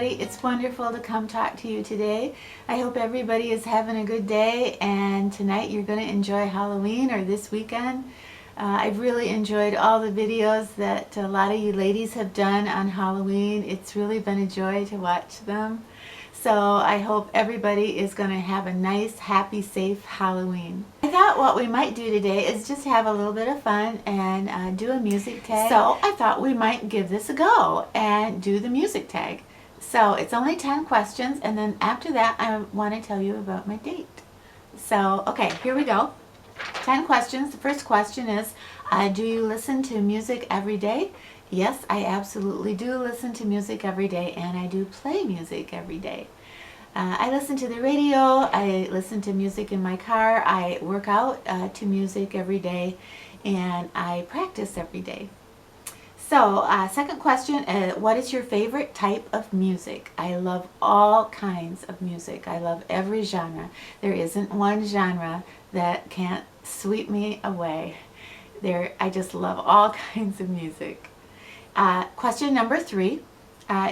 everybody. It's wonderful to come talk to you today. I hope everybody is having a good day, and tonight you're going to enjoy Halloween, or this weekend. I've really enjoyed all the videos that a lot of you ladies have done on Halloween. It's really been a joy to watch them. So I hope everybody is going to have a nice, happy, safe Halloween. I thought what we might do today is just have a little bit of fun and do a music tag. So I thought we might give this a go and do the music tag. So it's only 10 questions, and then after that I want to tell you about my date. So okay, here we go. 10 questions. The first question is, do you listen to music every day? Yes, I absolutely do listen to music every day, and I do play music every day. I listen to the radio, I listen to music in my car, I work out to music every day, and I practice every day. So, second question, what is your favorite type of music? I love all kinds of music. I love every genre. There isn't one genre that can't sweep me away. I just love all kinds of music. Question number 3,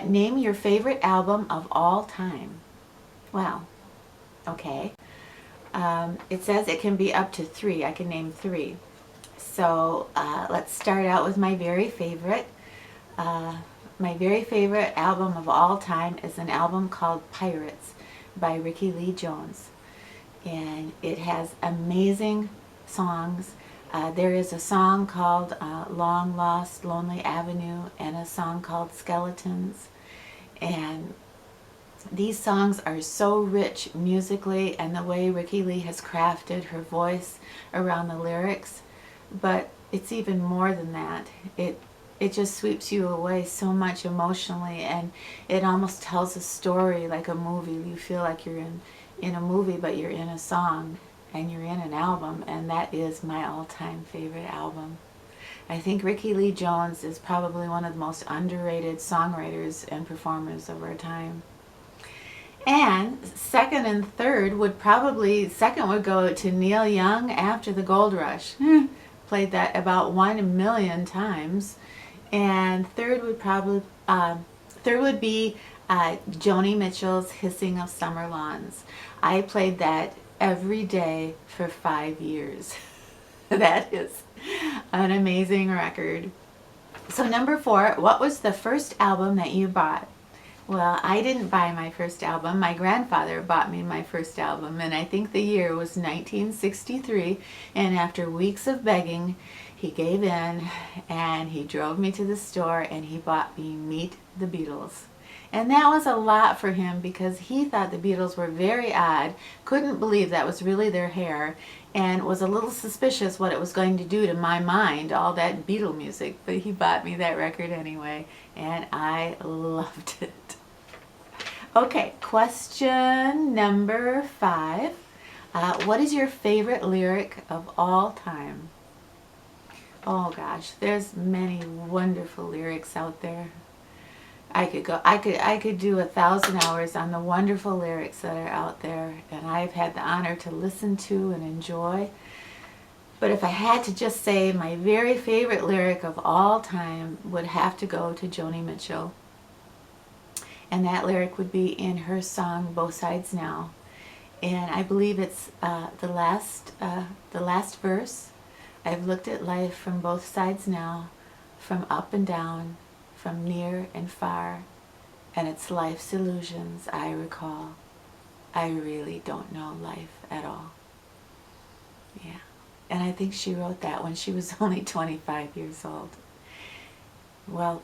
name your favorite album of all time. Well, okay. It says it can be up to 3. I can name 3. So let's start out with my very favorite. My very favorite album of all time is an album called Pirates by Rickie Lee Jones. And it has amazing songs. There is a song called Long Lost Lonely Avenue and a song called Skeletons. And these songs are so rich musically, and the way Rickie Lee has crafted her voice around the lyrics. But it's even more than that. It just sweeps you away so much emotionally, and it almost tells a story like a movie. You feel like you're in a movie, but you're in a song, and you're in an album, and that is my all-time favorite album. I think Rickie Lee Jones is probably one of the most underrated songwriters and performers of our time. And second and third would probably, second would go to Neil Young, After the Gold Rush. Played that about 1 million times. And third would be Joni Mitchell's Hissing of Summer Lawns. I played that every day for 5 years. That is an amazing record. So number 4, what was the first album that you bought? Well, I didn't buy my first album. My grandfather bought me my first album, and I think the year was 1963, and after weeks of begging, he gave in, and he drove me to the store, and he bought me Meet the Beatles. And that was a lot for him, because he thought the Beatles were very odd, couldn't believe that was really their hair, and was a little suspicious what it was going to do to my mind, all that Beatle music. But he bought me that record anyway, and I loved it. Okay, question number 5. What is your favorite lyric of all time? Oh gosh, there's many wonderful lyrics out there. I could do 1,000 hours on the wonderful lyrics that are out there, and I've had the honor to listen to and enjoy. But if I had to just say, my very favorite lyric of all time would have to go to Joni Mitchell. And that lyric would be in her song Both Sides Now. And I believe it's the last verse. I've looked at life from both sides now, from up and down, from near and far, and it's life's illusions I recall. I really don't know life at all. Yeah. And I think she wrote that when she was only 25 years old. Well,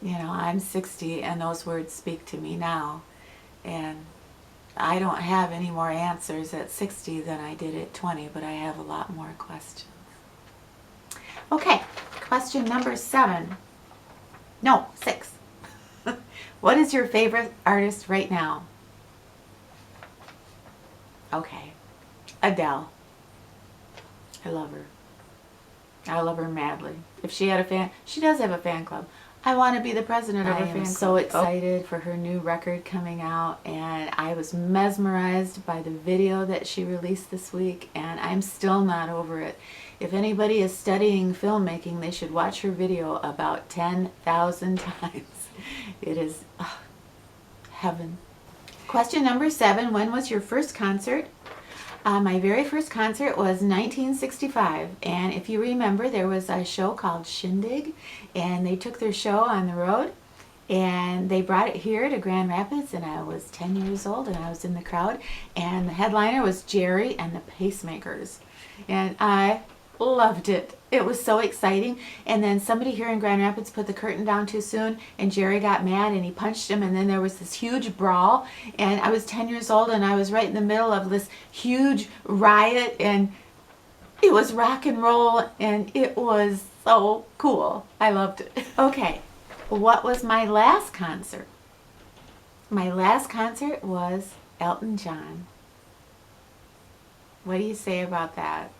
you know, I'm 60, and those words speak to me now. And I don't have any more answers at 60 than I did at 20, but I have a lot more questions. Okay, question number 7. No, 6. What is your favorite artist right now? Okay, Adele. I love her. I love her madly. If she had a fan, she does have a fan club. I want to be the president of her fan club. I am so excited for her new record coming out, and I was mesmerized by the video that she released this week, and I'm still not over it. If anybody is studying filmmaking, they should watch her video about 10,000 times. It is heaven. Question number 7, when was your first concert? My very first concert was 1965, and if you remember, there was a show called Shindig, and they took their show on the road, and they brought it here to Grand Rapids, and I was 10 years old, and I was in the crowd, and the headliner was Jerry and the Pacemakers, and I loved it. It was so exciting. And then somebody here in Grand Rapids put the curtain down too soon, and Jerry got mad and he punched him, and then there was this huge brawl, and I was 10 years old, and I was right in the middle of this huge riot, and it was rock and roll, and it was so cool. I loved it. Okay, what was my last concert? My last concert was Elton John. What do you say about that?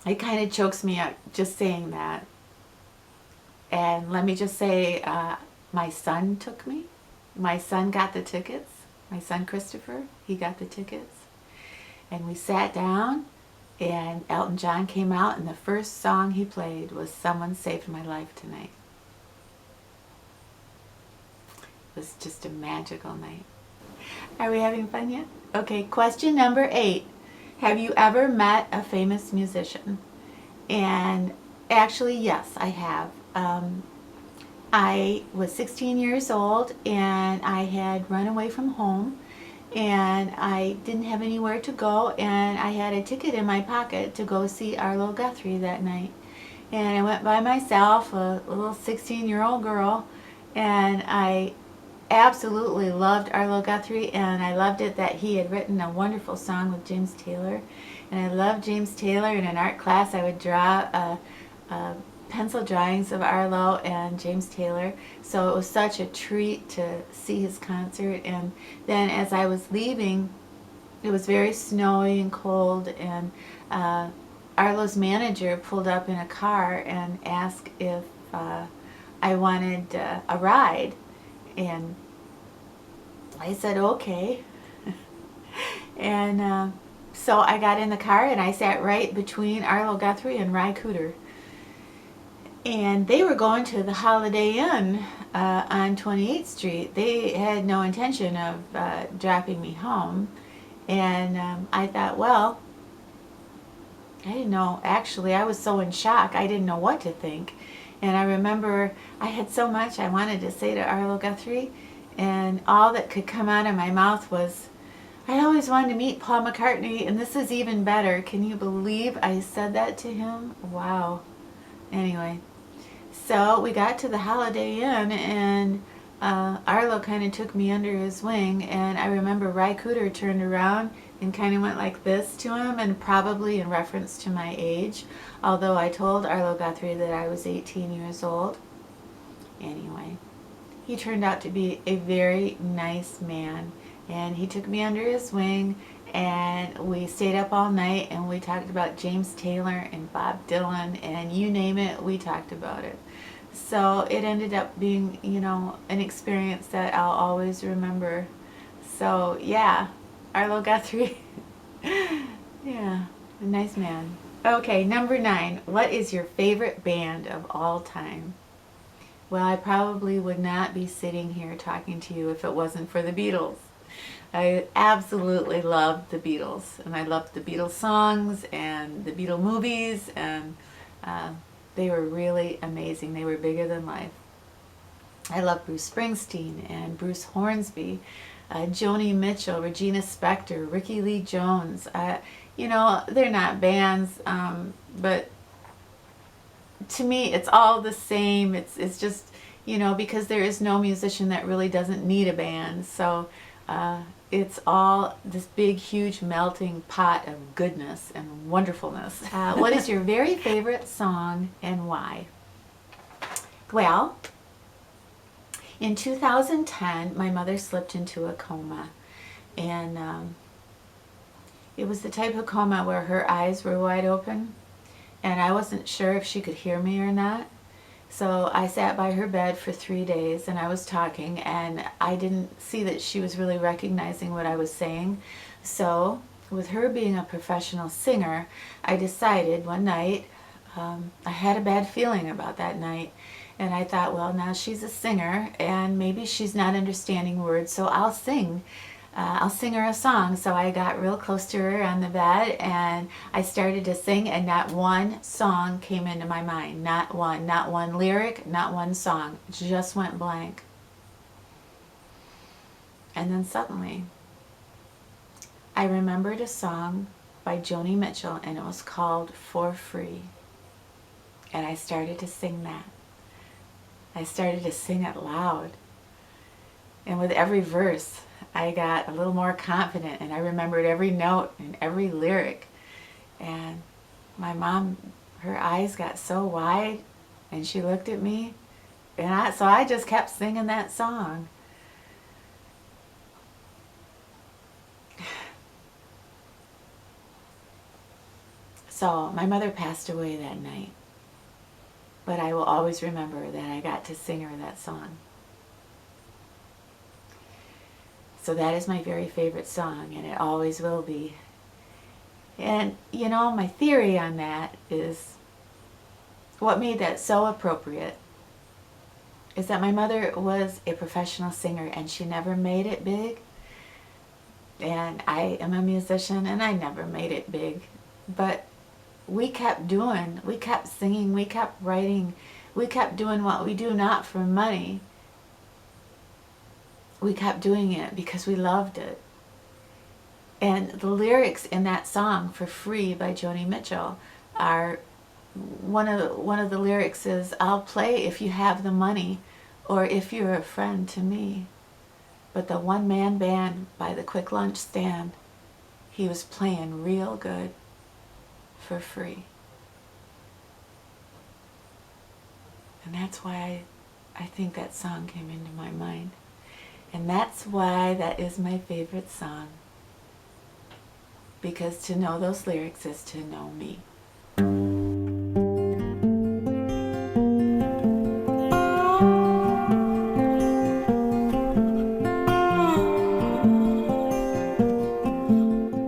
It kind of chokes me up just saying that. And let me just say, my son took me. My son got the tickets. My son Christopher, he got the tickets. And we sat down, and Elton John came out, and the first song he played was Someone Saved My Life Tonight. It was just a magical night. Are we having fun yet? Okay, question number 8. Have you ever met a famous musician? And actually, yes, I have. I was 16 years old, and I had run away from home, and I didn't have anywhere to go, and I had a ticket in my pocket to go see Arlo Guthrie that night. And I went by myself, a little 16-year-old girl, and I absolutely loved Arlo Guthrie, and I loved it that he had written a wonderful song with James Taylor, and I loved James Taylor. In an art class I would draw pencil drawings of Arlo and James Taylor, so it was such a treat to see his concert. And then as I was leaving, it was very snowy and cold, and Arlo's manager pulled up in a car and asked if I wanted a ride. And I said, okay. And so I got in the car, and I sat right between Arlo Guthrie and Ry Cooder. And they were going to the Holiday Inn on 28th Street. They had no intention of dropping me home. And I thought, well, I didn't know. Actually, I was so in shock, I didn't know what to think. And I remember I had so much I wanted to say to Arlo Guthrie, and all that could come out of my mouth was, I always wanted to meet Paul McCartney, and this is even better. Can you believe I said that to him? Wow. Anyway, so we got to the Holiday Inn, and Arlo kind of took me under his wing, and I remember Ry Cooder turned around and kind of went like this to him, and probably in reference to my age, although I told Arlo Guthrie that I was 18 years old. Anyway, he turned out to be a very nice man, and he took me under his wing, and we stayed up all night, and we talked about James Taylor and Bob Dylan, and you name it, we talked about it. So it ended up being, you know, an experience that I'll always remember. So yeah, Arlo Guthrie. Yeah, a nice man. Okay, number 9. What is your favorite band of all time? Well, I probably would not be sitting here talking to you if it wasn't for the Beatles. I absolutely loved the Beatles, and I loved the Beatles songs and the Beatles movies, and they were really amazing. They were bigger than life. I love Bruce Springsteen and Bruce Hornsby, Joni Mitchell, Regina Spektor, Ricky Lee Jones. You know, they're not bands, but to me it's all the same. It's just, you know, because there is no musician that really doesn't need a band. So it's all this big, huge melting pot of goodness and wonderfulness. What is your very favorite song and why? Well, in 2010, my mother slipped into a coma, and it was the type of coma where her eyes were wide open, and I wasn't sure if she could hear me or not. So I sat by her bed for 3 days, and I was talking, and I didn't see that she was really recognizing what I was saying. So with her being a professional singer, I decided one night, I had a bad feeling about that night, And I thought, well, now she's a singer and maybe she's not understanding words, so I'll sing. I'll sing her a song. So I got real close to her on the bed and I started to sing, and not one song came into my mind. Not one lyric, not one song. It just went blank. And then suddenly I remembered a song by Joni Mitchell, and it was called For Free. And I started to sing that. I started to sing it loud. And with every verse, I got a little more confident, and I remembered every note and every lyric. And my mom, her eyes got so wide, and she looked at me, and so I just kept singing that song. So my mother passed away that night, but I will always remember that I got to sing her that song. So that is my very favorite song, and it always will be. And you know, my theory on that is, what made that so appropriate is that my mother was a professional singer and she never made it big. And I am a musician and I never made it big. But we kept doing, we kept singing, we kept writing, we kept doing what we do not for money. We kept doing it because we loved it. And the lyrics in that song, For Free by Joni Mitchell, are, one of the lyrics is, I'll play if you have the money or if you're a friend to me. But the one-man band by the quick lunch stand, he was playing real good for free. And that's why I think that song came into my mind. And that's why that is my favorite song. Because to know those lyrics is to know me.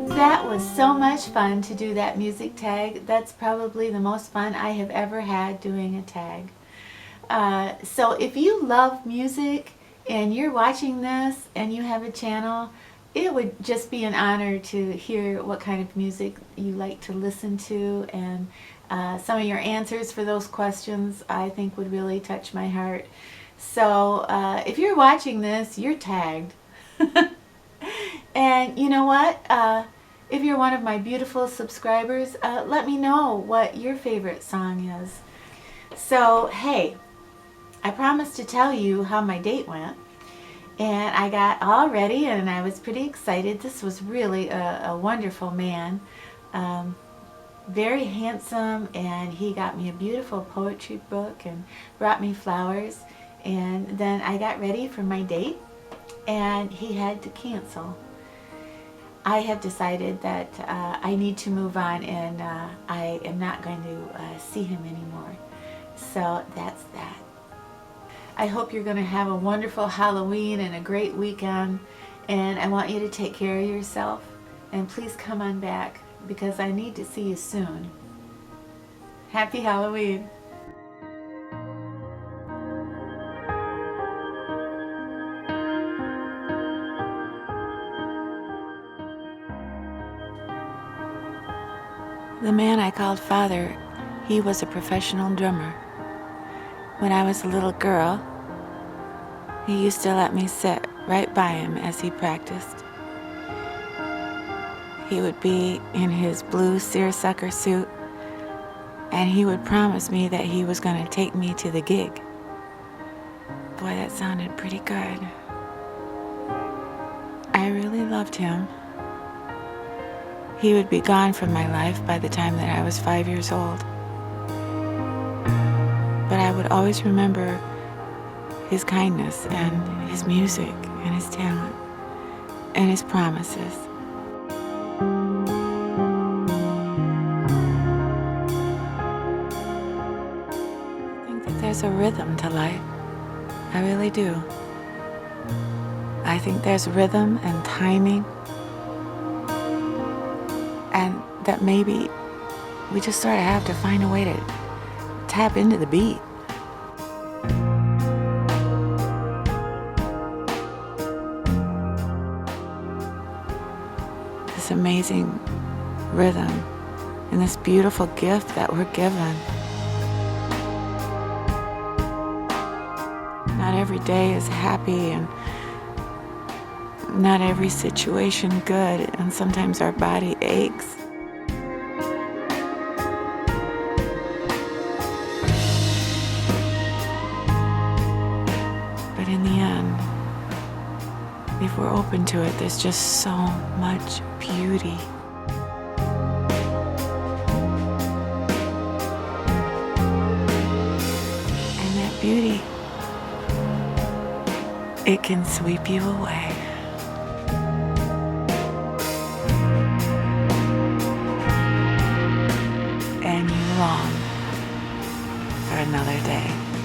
That was so much fun to do that music tag. That's probably the most fun I have ever had doing a tag. So if you love music and you're watching this and you have a channel, it would just be an honor to hear what kind of music you like to listen to, and some of your answers for those questions I think would really touch my heart. So if you're watching this, you're tagged. And you know what? If you're one of my beautiful subscribers, let me know what your favorite song is. So hey, I promised to tell you how my date went, and I got all ready and I was pretty excited. This was really a wonderful man, very handsome, and he got me a beautiful poetry book and brought me flowers. And then I got ready for my date and he had to cancel. I have decided that I need to move on, and I am not going to see him anymore. So that's that. I hope you're going to have a wonderful Halloween and a great weekend, and I want you to take care of yourself, and please come on back because I need to see you soon. Happy Halloween! The man I called father, he was a professional drummer. When I was a little girl, he used to let me sit right by him as he practiced. He would be in his blue seersucker suit, and he would promise me that he was going to take me to the gig. Boy, that sounded pretty good. I really loved him. He would be gone from my life by the time that I was 5 years old. But I would always remember his kindness and his music and his talent and his promises. I think that there's a rhythm to life. I really do. I think there's rhythm and timing, and that maybe we just sort of have to find a way to tap into the beat. this amazing rhythm and this beautiful gift that we're given. Not every day is happy and not every situation good, and sometimes our body aches. But in the end, if we're open to it, there's just so much beauty. And that beauty, it can sweep you away. And you long for another day.